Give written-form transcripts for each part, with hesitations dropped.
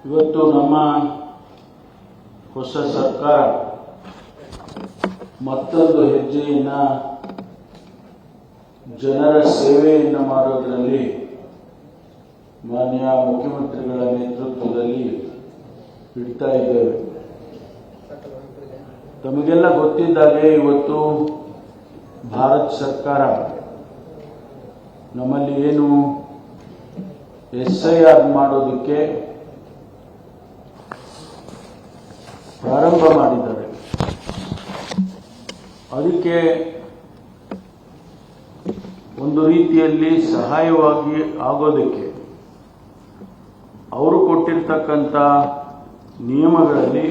ಇವತ್ತು ನಮ್ಮ ಹೊಸ ಸರ್ಕಾರ ಮತ್ತೊಂದು ಹೆಜ್ಜೆಯನ್ನ ಜನರ ಸೇವೆಯನ್ನು ಮಾಡೋದರಲ್ಲಿ ಮಾನ್ಯ ಮುಖ್ಯಮಂತ್ರಿಗಳ ನೇತೃತ್ವದಲ್ಲಿ ಇಡ್ತಾ ಇದ್ದೇವೆ. ತಮಗೆಲ್ಲ ಗೊತ್ತಿದ್ದಾಗೆ ಇವತ್ತು ಭಾರತ ಸರ್ಕಾರ ನಮ್ಮಲ್ಲಿ ಏನು SIR ಮಾಡೋದಕ್ಕೆ ಪ್ರಾರಂಭ ಮಾಡಿದ್ದಾರೆ. ಅದಕ್ಕೆ ಒಂದು ರೀತಿಯಲ್ಲಿ ಸಹಾಯವಾಗಿ ಆಗೋದಕ್ಕೆ ಅವರು ಕೊಟ್ಟಿರ್ತಕ್ಕಂಥ ನಿಯಮಗಳಲ್ಲಿ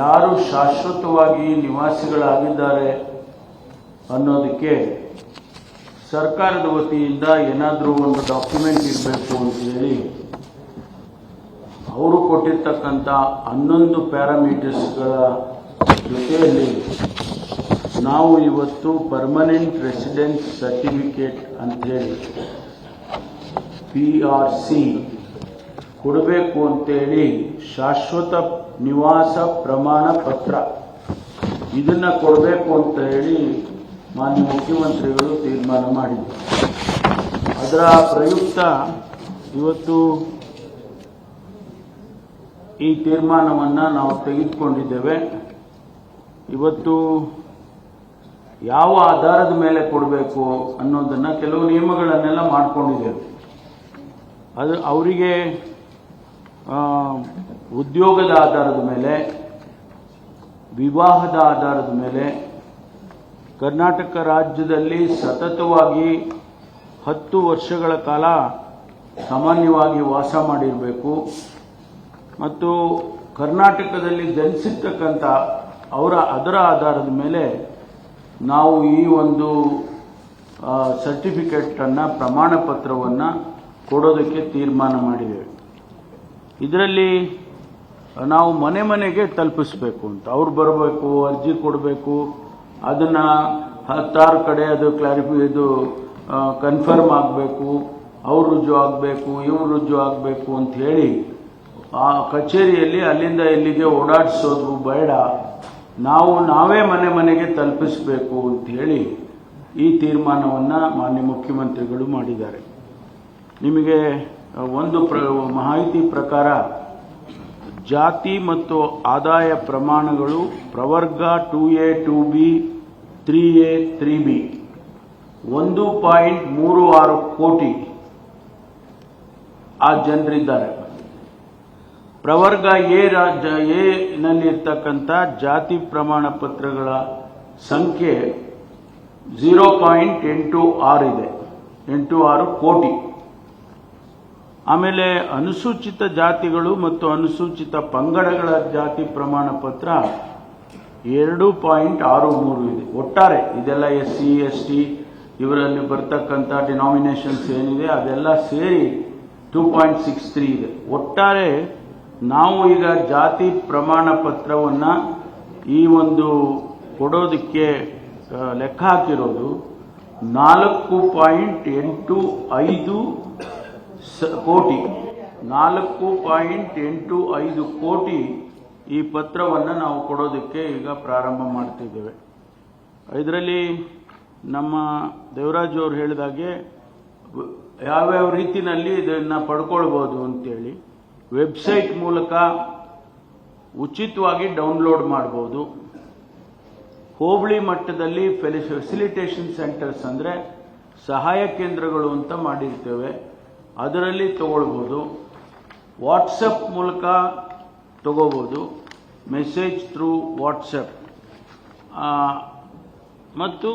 ಯಾರು ಶಾಶ್ವತವಾಗಿ ನಿವಾಸಿಗಳಾಗಿದ್ದಾರೆ ಅನ್ನೋದಕ್ಕೆ ಸರ್ಕಾರದ ವತಿಯಿಂದ ಏನಾದರೂ ಒಂದು ಡಾಕ್ಯುಮೆಂಟ್ ಇರಬೇಕು ಅಂತ ಹೇಳಿ ಅವರು ಕೊಟ್ಟಿರ್ತಕ್ಕಂಥ 11 ಪ್ಯಾರಾಮೀಟರ್ಸ್ಗಳ ಜೊತೆಯಲ್ಲಿ ನಾವು ಇವತ್ತು ಪರ್ಮನೆಂಟ್ ರೆಸಿಡೆನ್ಸ್ ಸರ್ಟಿಫಿಕೇಟ್ ಅಂತೇಳಿ PRC ಕೊಡಬೇಕು ಅಂತೇಳಿ ಶಾಶ್ವತ ನಿವಾಸ ಪ್ರಮಾಣ ಪತ್ರ ಇದನ್ನ ಕೊಡಬೇಕು ಅಂತ ಹೇಳಿ ಮಾನ್ಯ ಮುಖ್ಯಮಂತ್ರಿಗಳು ತೀರ್ಮಾನ ಮಾಡಿದರು. ಅದರ ಪ್ರಯುಕ್ತ ಇವತ್ತು ಈ ತೀರ್ಮಾನವನ್ನು ನಾವು ತೆಗೆದುಕೊಂಡಿದ್ದೇವೆ. ಇವತ್ತು ಯಾವ ಆಧಾರದ ಮೇಲೆ ಕೊಡಬೇಕು ಅನ್ನೋದನ್ನ ಕೆಲವು ನಿಯಮಗಳನ್ನೆಲ್ಲ ಮಾಡಿಕೊಂಡಿದ್ದೇವೆ. ಅದು ಅವರಿಗೆ ಉದ್ಯೋಗದ ಆಧಾರದ ಮೇಲೆ, ವಿವಾಹದ ಆಧಾರದ ಮೇಲೆ, ಕರ್ನಾಟಕ ರಾಜ್ಯದಲ್ಲಿ ಸತತವಾಗಿ 10 ವರ್ಷಗಳ ಕಾಲ ಸಾಮಾನ್ಯವಾಗಿ ವಾಸ ಮಾಡಿರಬೇಕು ಮತ್ತು ಕರ್ನಾಟಕದಲ್ಲಿ ಜನಿಸಿರ್ತಕ್ಕಂಥ ಅದರ ಆಧಾರದ ಮೇಲೆ ನಾವು ಈ ಒಂದು ಸರ್ಟಿಫಿಕೇಟನ್ನು ಪ್ರಮಾಣ ಪತ್ರವನ್ನು ಕೊಡೋದಕ್ಕೆ ತೀರ್ಮಾನ ಮಾಡಿದ್ದೇವೆ. ಇದರಲ್ಲಿ ನಾವು ಮನೆ ಮನೆಗೆ ತಲುಪಿಸಬೇಕು ಅಂತ ಅವ್ರು ಬರಬೇಕು, ಅರ್ಜಿ ಕೊಡಬೇಕು, ಅದನ್ನು 16 ಕಡೆ ಅದು ಕನ್ಫರ್ಮ್ ಆಗಬೇಕು, ಅವ್ರು ರುಜು ಆಗಬೇಕು, ಇವ್ರು ರುಜು ಆಗಬೇಕು ಅಂತ ಹೇಳಿ ಆ ಕಚೇರಿಯಲ್ಲಿ ಅಲ್ಲಿಂದ ಇಲ್ಲಿಗೆ ಓಡಾಡಿಸೋದು ಬೇಡ, ನಾವೇ ಮನೆ ಮನೆಗೆ ತಲುಪಿಸಬೇಕು ಅಂತ ಹೇಳಿ ಈ ತೀರ್ಮಾನವನ್ನು ಮಾನ್ಯ ಮುಖ್ಯಮಂತ್ರಿಗಳು ಮಾಡಿದ್ದಾರೆ. ನಿಮಗೆ ಒಂದು ಮಾಹಿತಿ ಪ್ರಕಾರ ಜಾತಿ ಮತ್ತು ಆದಾಯ ಪ್ರಮಾಣಗಳು ಪ್ರವರ್ಗ 2A 2B 3A 3B 1.36 ಕೋಟಿ ಆ ಜನರಿದ್ದಾರೆ. ಪ್ರವರ್ಗ ಎ ನಲ್ಲಿರ್ತಕ್ಕಂಥ ಜಾತಿ ಪ್ರಮಾಣ ಪತ್ರಗಳ ಸಂಖ್ಯೆ 0.86 ಇದೆ, 86 ಕೋಟಿ. ಆಮೇಲೆ ಅನುಸೂಚಿತ ಜಾತಿಗಳು ಮತ್ತು ಅನುಸೂಚಿತ ಪಂಗಡಗಳ ಜಾತಿ ಪ್ರಮಾಣ ಪತ್ರ 2.63 ಇದೆ. ಒಟ್ಟಾರೆ ಇದೆಲ್ಲ SC ST ಇವರಲ್ಲಿ ಬರ್ತಕ್ಕಂಥ ಡಿನಾಮಿನೇಷನ್ಸ್ ಏನಿದೆ ಅದೆಲ್ಲ ಸೇರಿ 2.63 ಇದೆ. ಒಟ್ಟಾರೆ ನಾವು ಈಗ ಜಾತಿ ಪ್ರಮಾಣ ಪತ್ರವನ್ನು ಈ ಒಂದು ಕೊಡೋದಕ್ಕೆ ಲೆಕ್ಕ ಹಾಕಿರೋದು 4.85 ಕೋಟಿ 4.85 ಕೋಟಿ ಈ ಪತ್ರವನ್ನು ನಾವು ಕೊಡೋದಕ್ಕೆ ಈಗ ಪ್ರಾರಂಭ ಮಾಡ್ತಿದ್ದೇವೆ. ಇದರಲ್ಲಿ ನಮ್ಮ ದೇವರಾಜ್ ಅವರು ಹೇಳಿದಾಗೆ ಯಾವ್ಯಾವ ರೀತಿಯಲ್ಲಿ ಇದನ್ನು ಪಡ್ಕೊಳ್ಬೋದು ಅಂತೇಳಿ ವೆಬ್ಸೈಟ್ ಮೂಲಕ ಉಚಿತವಾಗಿ ಡೌನ್ಲೋಡ್ ಮಾಡಬಹುದು. ಹೋಬಳಿ ಮಟ್ಟದಲ್ಲಿ ಫೆಸಿಲಿಟೇಷನ್ ಸೆಂಟರ್ಸ್ ಅಂದರೆ ಸಹಾಯ ಕೇಂದ್ರಗಳು ಅಂತ ಮಾಡಿರ್ತೇವೆ, ಅದರಲ್ಲಿ ತಗೊಳ್ಬೋದು. ವಾಟ್ಸಪ್ ಮೂಲಕ ತಗೋಬೋದು, ಮೆಸೇಜ್ ಥ್ರೂ ವಾಟ್ಸಪ್, ಮತ್ತು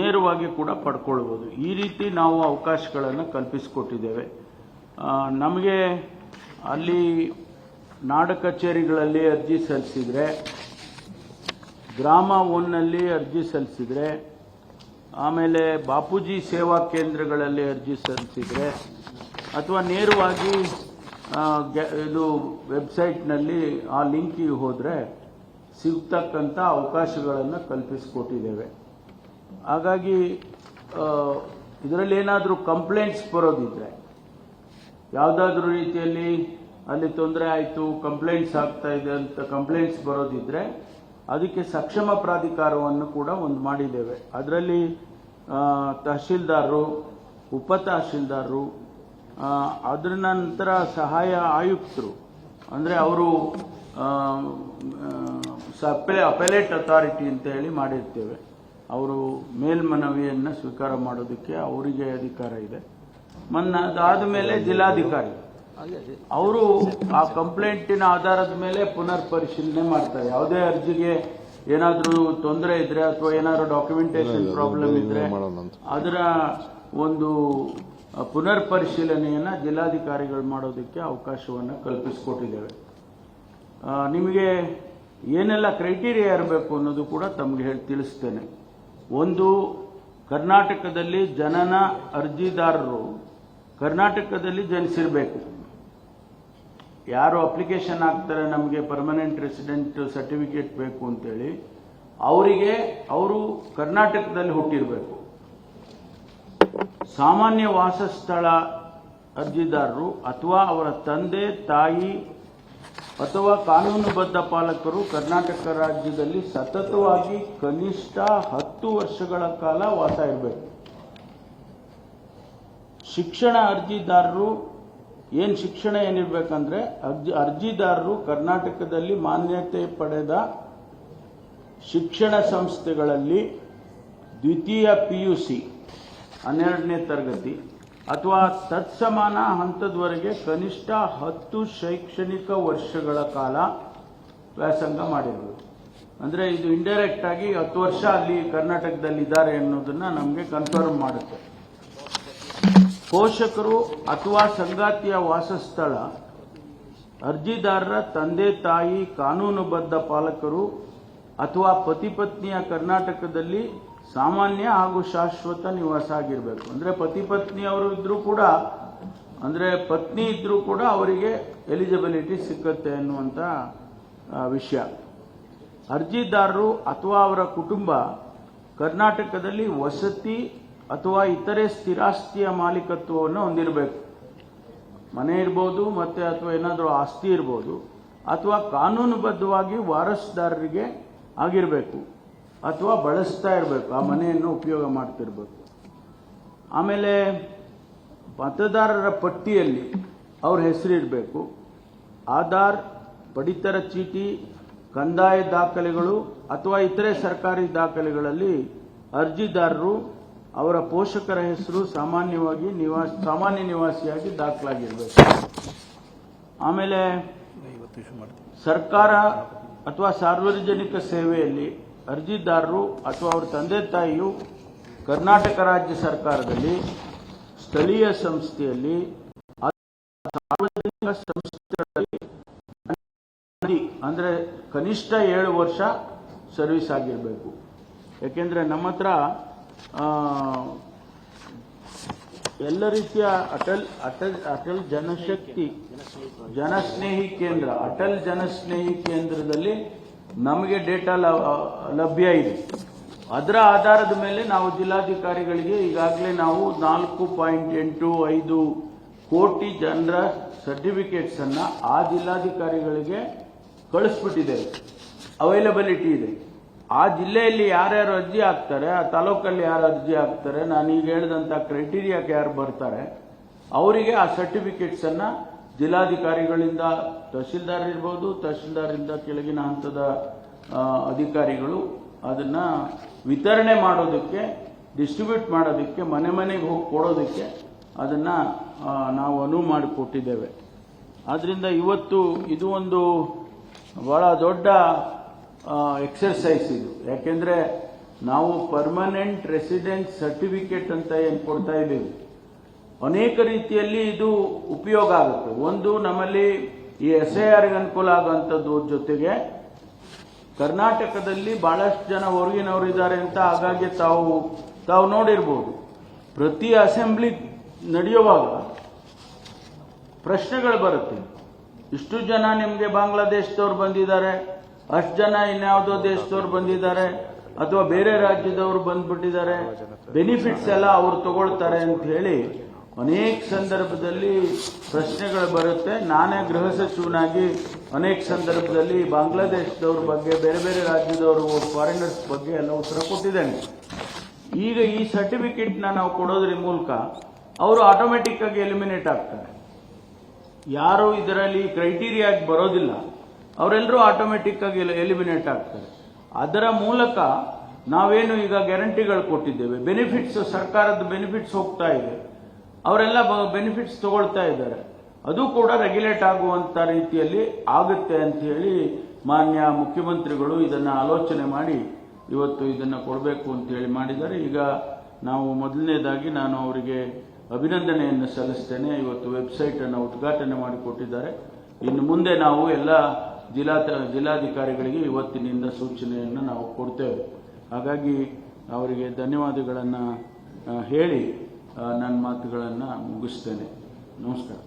ನೇರವಾಗಿ ಕೂಡ ಪಡ್ಕೊಳ್ಬೋದು. ಈ ರೀತಿ ನಾವು ಅವಕಾಶಗಳನ್ನು ಕಲ್ಪಿಸಿಕೊಟ್ಟಿದ್ದೇವೆ. ನಮಗೆ ಅಲ್ಲಿ ನಾಡ ಕಚೇರಿಗಳಲ್ಲಿ ಅರ್ಜಿ ಸಲ್ಲಿಸಿದರೆ, ಗ್ರಾಮ 1ನಲ್ಲಿ ಅರ್ಜಿ ಸಲ್ಲಿಸಿದರೆ, ಆಮೇಲೆ ಬಾಪೂಜಿ ಸೇವಾ ಕೇಂದ್ರಗಳಲ್ಲಿ ಅರ್ಜಿ ಸಲ್ಲಿಸಿದರೆ ಅಥವಾ ನೇರವಾಗಿ ಇದು ವೆಬ್ಸೈಟ್ನಲ್ಲಿ ಆ ಲಿಂಕಿಗೆ ಹೋದರೆ ಸಿಗ್ತಕ್ಕಂಥ ಅವಕಾಶಗಳನ್ನು ಕಲ್ಪಿಸಿಕೊಟ್ಟಿದ್ದೇವೆ. ಹಾಗಾಗಿ ಇದರಲ್ಲಿ ಏನಾದರೂ ಕಂಪ್ಲೇಂಟ್ಸ್ ಬರೋದಿದ್ರೆ ಯಾವುದಾದ್ರೂ ರೀತಿಯಲ್ಲಿ ಅಲ್ಲಿ ತೊಂದರೆ ಆಯಿತು, ಕಂಪ್ಲೇಂಟ್ಸ್ ಆಗ್ತಾ ಇದೆ ಅಂತ ಕಂಪ್ಲೇಂಟ್ಸ್ ಬರೋದಿದ್ರೆ ಅದಕ್ಕೆ ಸಕ್ಷಮ ಪ್ರಾಧಿಕಾರವನ್ನು ಕೂಡ ಒಂದು ಮಾಡಿದ್ದೇವೆ. ಅದರಲ್ಲಿ ತಹಶೀಲ್ದಾರರು, ಉಪ ತಹಶೀಲ್ದಾರರು, ಅದರ ನಂತರ ಸಹಾಯ ಆಯುಕ್ತರು, ಅಂದರೆ ಅವರು ಅಪೆಲೇಟ್ ಅಥಾರಿಟಿ ಅಂತ ಹೇಳಿ ಮಾಡಿರ್ತೇವೆ. ಅವರು ಮೇಲ್ಮನವಿಯನ್ನು ಸ್ವೀಕಾರ ಮಾಡೋದಕ್ಕೆ ಅವರಿಗೆ ಅಧಿಕಾರ ಇದೆ. ಅದಾದ ಮೇಲೆ ಜಿಲ್ಲಾಧಿಕಾರಿ ಅವರು ಆ ಕಂಪ್ಲೇಂಟಿನ ಆಧಾರದ ಮೇಲೆ ಪುನರ್ ಪರಿಶೀಲನೆ ಮಾಡ್ತಾರೆ. ಯಾವುದೇ ಅರ್ಜಿಗೆ ಏನಾದರೂ ತೊಂದರೆ ಇದ್ರೆ ಅಥವಾ ಏನಾದರೂ ಡಾಕ್ಯುಮೆಂಟೇಶನ್ ಪ್ರಾಬ್ಲಮ್ ಇದ್ರೆ ಅದರ ಒಂದು ಪುನರ್ ಪರಿಶೀಲನೆಯನ್ನ ಜಿಲ್ಲಾಧಿಕಾರಿಗಳು ಮಾಡೋದಕ್ಕೆ ಅವಕಾಶವನ್ನು ಕಲ್ಪಿಸಿಕೊಟ್ಟಿದ್ದೇವೆ. ನಿಮಗೆ ಏನೆಲ್ಲ ಕ್ರೈಟೀರಿಯಾ ಇರಬೇಕು ಅನ್ನೋದು ಕೂಡ ತಮಗೆ ತಿಳಿಸ್ತೇನೆ. ಒಂದು, ಕರ್ನಾಟಕದಲ್ಲಿ ಜನನ ಅರ್ಜಿದಾರರು ಕರ್ನಾಟಕದಲ್ಲಿ ಜನಿಸಿರಬೇಕು. ಯಾರು ಅಪ್ಲಿಕೇಶನ್ ಹಾಕ್ತಾರೆ ನಮಗೆ ಪರ್ಮನೆಂಟ್ ರೆಸಿಡೆಂಟ್ ಸರ್ಟಿಫಿಕೇಟ್ ಬೇಕು ಅಂತೇಳಿ, ಅವರು ಕರ್ನಾಟಕದಲ್ಲಿ ಹುಟ್ಟಿರಬೇಕು. ಸಾಮಾನ್ಯ ವಾಸಸ್ಥಳ ಅರ್ಜಿದಾರರು ಅಥವಾ ಅವರ ತಂದೆ ತಾಯಿ ಅಥವಾ ಕಾನೂನುಬದ್ಧ ಪಾಲಕರು ಕರ್ನಾಟಕ ರಾಜ್ಯದಲ್ಲಿ ಸತತವಾಗಿ ಕನಿಷ್ಠ 10 ವರ್ಷಗಳ ಕಾಲ ವಾಸ ಇರಬೇಕು. ಶಿಕ್ಷಣ ಅರ್ಜಿದಾರರು ಶಿಕ್ಷಣ ಏನಿರಬೇಕಂದ್ರೆ ಅರ್ಜಿದಾರರು ಕರ್ನಾಟಕದಲ್ಲಿ ಮಾನ್ಯತೆ ಪಡೆದ ಶಿಕ್ಷಣ ಸಂಸ್ಥೆಗಳಲ್ಲಿ ದ್ವಿತೀಯ PUC 12ನೇ ತರಗತಿ ಅಥವಾ ತತ್ಸಮಾನ ಹಂತದವರೆಗೆ ಕನಿಷ್ಠ 10 ಶೈಕ್ಷಣಿಕ ವರ್ಷಗಳ ಕಾಲ ವ್ಯಾಸಂಗ ಮಾಡಿರಬೇಕು. ಅಂದರೆ ಇದು ಇಂಡೈರೆಕ್ಟ್ ಆಗಿ 10 ವರ್ಷ ಅಲ್ಲಿ ಕರ್ನಾಟಕದಲ್ಲಿ ಇದ್ದಾರೆ ಅನ್ನೋದನ್ನ ನಮಗೆ ಕನ್ಫರ್ಮ್ ಮಾಡುತ್ತೆ. ಪೋಷಕರು ಅಥವಾ ಸಂಗಾತಿಯ ವಾಸಸ್ಥಳ ಅರ್ಜಿದಾರರ ತಂದೆ ತಾಯಿ ಕಾನೂನುಬದ್ಧ ಪಾಲಕರು ಅಥವಾ ಪತಿ ಪತ್ನಿಯ ಕರ್ನಾಟಕದಲ್ಲಿ ಸಾಮಾನ್ಯ ಹಾಗೂ ಶಾಶ್ವತ ನಿವಾಸ ಆಗಿರಬೇಕು. ಅಂದರೆ ಪತಿ ಪತ್ನಿಯವರು ಇದ್ರೂ ಕೂಡ, ಅಂದರೆ ಪತ್ನಿ ಇದ್ರೂ ಕೂಡ ಅವರಿಗೆ ಎಲಿಜಿಬಿಲಿಟಿ ಸಿಕ್ಕತ್ತೆ ಅನ್ನುವಂಥ ವಿಷಯ. ಅರ್ಜಿದಾರರು ಅಥವಾ ಅವರ ಕುಟುಂಬ ಕರ್ನಾಟಕದಲ್ಲಿ ವಸತಿ ಅಥವಾ ಇತರೆ ಸ್ಥಿರಾಸ್ತಿಯ ಮಾಲೀಕತ್ವವನ್ನು ಹೊಂದಿರಬೇಕು. ಮನೆ ಇರ್ಬೋದು, ಮತ್ತೆ ಅಥವಾ ಏನಾದರೂ ಆಸ್ತಿ ಇರ್ಬೋದು, ಅಥವಾ ಕಾನೂನುಬದ್ಧವಾಗಿ ವಾರಸುದಾರರಿಗೆ ಆಗಿರಬೇಕು ಅಥವಾ ಬಳಸ್ತಾ ಇರಬೇಕು, ಆ ಮನೆಯನ್ನು ಉಪಯೋಗ ಮಾಡ್ತಿರ್ಬೇಕು. ಆಮೇಲೆ ಮತದಾರರ ಪಟ್ಟಿಯಲ್ಲಿ ಅವ್ರ ಹೆಸರಿರಬೇಕು. ಆಧಾರ್, ಪಡಿತರ ಚೀಟಿ, ಕಂದಾಯ ದಾಖಲೆಗಳು ಅಥವಾ ಇತರೆ ಸರ್ಕಾರಿ ದಾಖಲೆಗಳಲ್ಲಿ ಅರ್ಜಿದಾರರು ಅವರ ಪೋಷಕರ ಹೆಸರು ಸಾಮಾನ್ಯ ನಿವಾಸಿಯಾಗಿ ದಾಖಲಾಗಿರಬೇಕು. ಆಮೇಲೆ ಸರ್ಕಾರ ಅಥವಾ ಸಾರ್ವಜನಿಕ ಸೇವೆಯಲ್ಲಿ ಅರ್ಜಿದಾರರು ಅಥವಾ ಅವರ ತಂದೆ ತಾಯಿಯು ಕರ್ನಾಟಕ ರಾಜ್ಯ ಸರ್ಕಾರದಲ್ಲಿ, ಸ್ಥಳೀಯ ಸಂಸ್ಥೆಯಲ್ಲಿ, ಸಾರ್ವಜನಿಕ ಸಂಸ್ಥೆಗಳಲ್ಲಿ ಅಂದರೆ ಕನಿಷ್ಠ 7 ವರ್ಷ ಸರ್ವಿಸ್ ಆಗಿರಬೇಕು. ಯಾಕೆಂದ್ರೆ ನಮ್ಮ ಹತ್ರ ಎಲ್ಲ ರೀತಿಯ ಅಟಲ್ ಜನಸ್ನೇಹಿ ಕೇಂದ್ರ, ಅಟಲ್ ಜನಸ್ನೇಹಿ ಕೇಂದ್ರದಲ್ಲಿ ನಮಗೆ ಡೇಟಾ ಲಭ್ಯ ಇದೆ. ಅದರ ಆಧಾರದ ಮೇಲೆ ನಾವು ಜಿಲ್ಲಾಧಿಕಾರಿಗಳಿಗೆ ಈಗಾಗಲೇ ನಾವು 4.85 ಕೋಟಿ ಜನರ ಸರ್ಟಿಫಿಕೇಟ್ಸ್ ಅನ್ನ ಆ ಜಿಲ್ಲಾಧಿಕಾರಿಗಳಿಗೆ ಕಳಿಸ್ಬಿಟ್ಟಿದ್ದೇವೆ. ಅವೈಲಬಿಲಿಟಿ ಇದೆ. ಆ ಜಿಲ್ಲೆಯಲ್ಲಿ ಯಾರ್ಯಾರು ಅರ್ಜಿ ಹಾಕ್ತಾರೆ, ಆ ತಾಲೂಕಲ್ಲಿ ಯಾರು ಅರ್ಜಿ ಹಾಕ್ತಾರೆ, ನಾನು ಈಗ ಹೇಳಿದಂಥ ಕ್ರೈಟೀರಿಯಾಕ್ಕೆ ಯಾರು ಬರ್ತಾರೆ ಅವರಿಗೆ ಆ ಸರ್ಟಿಫಿಕೇಟ್ಸ್ ಅನ್ನ ಜಿಲ್ಲಾಧಿಕಾರಿಗಳಿಂದ, ತಹಶೀಲ್ದಾರ್ ಇರ್ಬೋದು, ತಹಶೀಲ್ದಾರಿಂದ ಕೆಳಗಿನ ಹಂತದ ಅಧಿಕಾರಿಗಳು ಅದನ್ನ ವಿತರಣೆ ಮಾಡೋದಕ್ಕೆ, ಡಿಸ್ಟ್ರಿಬ್ಯೂಟ್ ಮಾಡೋದಕ್ಕೆ, ಮನೆ ಮನೆಗೆ ಹೋಗಿ ಕೊಡೋದಕ್ಕೆ ಅದನ್ನ ನಾವು ಅನುವು ಮಾಡಿಕೊಟ್ಟಿದ್ದೇವೆ. ಆದ್ರಿಂದ ಇವತ್ತು ಇದು ಒಂದು ಬಹಳ ದೊಡ್ಡ ಎಕ್ಸರ್ಸೈಸ್ ಇದು. ಯಾಕೆಂದ್ರೆ ನಾವು ಪರ್ಮನೆಂಟ್ ರೆಸಿಡೆಂಟ್ ಸರ್ಟಿಫಿಕೇಟ್ ಅಂತ ಏನು ಕೊಡ್ತಾ ಇದ್ದೀವಿ, ಅನೇಕ ರೀತಿಯಲ್ಲಿ ಇದು ಉಪಯೋಗ ಆಗುತ್ತೆ. ಒಂದು, ನಮ್ಮಲ್ಲಿ ಈ SIR ಗೆ ಅನುಕೂಲ ಆಗುವಂಥದ್ದು ಜೊತೆಗೆ ಕರ್ನಾಟಕದಲ್ಲಿ ಬಹಳಷ್ಟು ಜನ ಹೊರಗಿನವರು ಇದ್ದಾರೆ ಅಂತ ಹಾಗಾಗಿ ತಾವು ನೋಡಿರ್ಬೋದು. ಪ್ರತಿ ಅಸೆಂಬ್ಲಿ ನಡೆಯುವಾಗ ಪ್ರಶ್ನೆಗಳು ಬರುತ್ತೆ. ಇಷ್ಟು ಜನ ನಿಮಗೆ ಬಾಂಗ್ಲಾದೇಶದವ್ರು ಬಂದಿದ್ದಾರೆ, ಅಷ್ಟು ಜನ ಇನ್ಯಾವುದೋ ದೇಶದವ್ರು ಬಂದಿದ್ದಾರೆ, ಅಥವಾ ಬೇರೆ ರಾಜ್ಯದವರು ಬಂದ್ಬಿಟ್ಟಿದ್ದಾರೆ, ಬೆನಿಫಿಟ್ಸ್ ಎಲ್ಲ ಅವ್ರು ತಗೊಳ್ತಾರೆ ಅಂತ ಹೇಳಿ ಅನೇಕ ಸಂದರ್ಭದಲ್ಲಿ ಪ್ರಶ್ನೆಗಳು ಬರುತ್ತೆ. ನಾನೇ ಗೃಹ ಸಚಿವನಾಗಿ ಅನೇಕ ಸಂದರ್ಭದಲ್ಲಿ ಬಾಂಗ್ಲಾದೇಶದವ್ರ ಬಗ್ಗೆ, ಬೇರೆ ಬೇರೆ ರಾಜ್ಯದವರು, ಫಾರಿನರ್ಸ್ ಬಗ್ಗೆ ಎಲ್ಲ ಉತ್ತರ ಕೊಟ್ಟಿದ್ದೇನೆ. ಈಗ ಈ ಸರ್ಟಿಫಿಕೇಟ್ನ ನಾವು ಕೊಡೋದ್ರ ಮೂಲಕ ಅವರು ಆಟೋಮೆಟಿಕ್ ಆಗಿ ಎಲಿಮಿನೇಟ್ ಆಗ್ತಾರೆ. ಯಾರು ಇದರಲ್ಲಿ ಕ್ರೈಟೀರಿಯಾಗಿ ಬರೋದಿಲ್ಲ ಅವರೆಲ್ಲರೂ ಆಟೋಮೆಟಿಕ್ ಆಗಿ ಎಲಿಮಿನೇಟ್ ಆಗ್ತಾರೆ. ಅದರ ಮೂಲಕ ನಾವೇನು ಈಗ ಗ್ಯಾರಂಟಿಗಳು ಕೊಟ್ಟಿದ್ದೇವೆ, ಬೆನಿಫಿಟ್ಸ್, ಸರ್ಕಾರದ ಬೆನಿಫಿಟ್ಸ್ ಹೋಗ್ತಾ ಇದೆ, ಅವರೆಲ್ಲ ಬೆನಿಫಿಟ್ಸ್ ತಗೊಳ್ತಾ ಇದ್ದಾರೆ. ಅದು ಕೂಡ ರೆಗ್ಯುಲೇಟ್ ಆಗುವಂತ ರೀತಿಯಲ್ಲಿ ಆಗುತ್ತೆ ಅಂತ ಹೇಳಿ ಮಾನ್ಯ ಮುಖ್ಯಮಂತ್ರಿಗಳು ಇದನ್ನ ಆಲೋಚನೆ ಮಾಡಿ ಇವತ್ತು ಇದನ್ನ ಕೊಡಬೇಕು ಅಂತ ಹೇಳಿ ಮಾಡಿದ್ದಾರೆ. ಈಗ ನಾವು ಮೊದಲನೇದಾಗಿ ನಾನು ಅವರಿಗೆ ಅಭಿನಂದನೆಯನ್ನು ಸಲ್ಲಿಸ್ತೇನೆ. ಇವತ್ತು ವೆಬ್ಸೈಟ್ ಅನ್ನು ಉದ್ಘಾಟನೆ ಮಾಡಿಕೊಟ್ಟಿದ್ದಾರೆ. ಇನ್ನು ಮುಂದೆ ನಾವು ಎಲ್ಲ ಜಿಲ್ಲಾಧಿಕಾರಿಗಳಿಗೆ ಇವತ್ತಿನಿಂದ ಸೂಚನೆಯನ್ನು ನಾವು ಕೊಡ್ತೇವೆ. ಹಾಗಾಗಿ ಅವರಿಗೆ ಧನ್ಯವಾದಗಳನ್ನು ಹೇಳಿ ನನ್ನ ಮಾತುಗಳನ್ನು ಮುಗಿಸ್ತೇನೆ. ನಮಸ್ಕಾರ.